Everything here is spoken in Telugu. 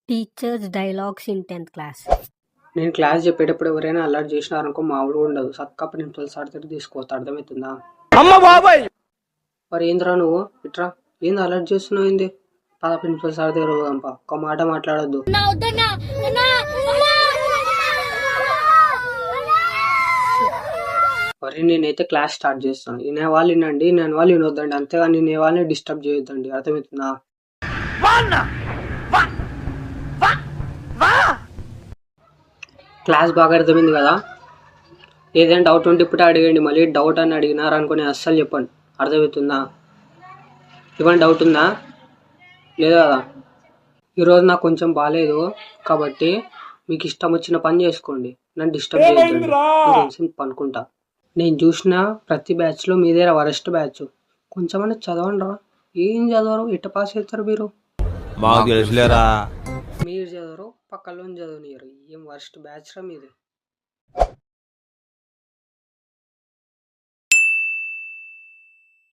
Teachers dialogues in 10th class. నేను క్లాస్ చెప్పేటప్పుడు ఎవరైనా అలర్ట్ చేసినారనుకో మామూలుగా ఉండదు. సక్క ప్రిన్సిపల్ సార్ దగ్గర తీసుకోవద్దు. అర్థమవుతుందా? మరి ఏందిరా నువ్వు ఇట్రా, ఏంది అలర్ట్ చేస్తున్నావు? ఏంది? పద ప్రిన్సిపల్ సార్ దగ్గర పోదాంపా. ఒక మాట మాట్లాడొద్దు. మరి నేనైతే క్లాస్ స్టార్ట్ చేస్తాను. వినే వాళ్ళు వినండి, నేను వాళ్ళు వినొద్దండి. అంతేగాని నేను వాళ్ళని డిస్టర్బ్ చేయొద్దండి. అర్థమవుతుందా? క్లాస్ బాగా అర్థమైంది కదా? ఏదైనా డౌట్ ఉంటే ఇప్పుడే అడగండి. మళ్ళీ డౌట్ అని అడిగినారనుకో నేను అస్సలు చెప్పండి. అర్థమవుతుందా? ఏమైనా డౌట్ ఉందా? లేదు కదా? ఈరోజు నాకు కొంచెం బాగాలేదు కాబట్టి మీకు ఇష్టం వచ్చిన పని చేసుకోండి. నన్ను డిస్టర్బ్ చేయొద్దండి. నేను పనుకుంటా. నేను చూసిన ప్రతి బ్యాచ్లో మీదే వరస్ట్ బ్యాచ్. కొంచెమన్నా చదవండి రా. ఏం చదవరు? ఎట్ట పాస్ అవుతారు మీరు? మీరు చదవరు, పక్కలో చదవనియరు. ఏం వరస్ట్ బ్యాచ్ రా మీది.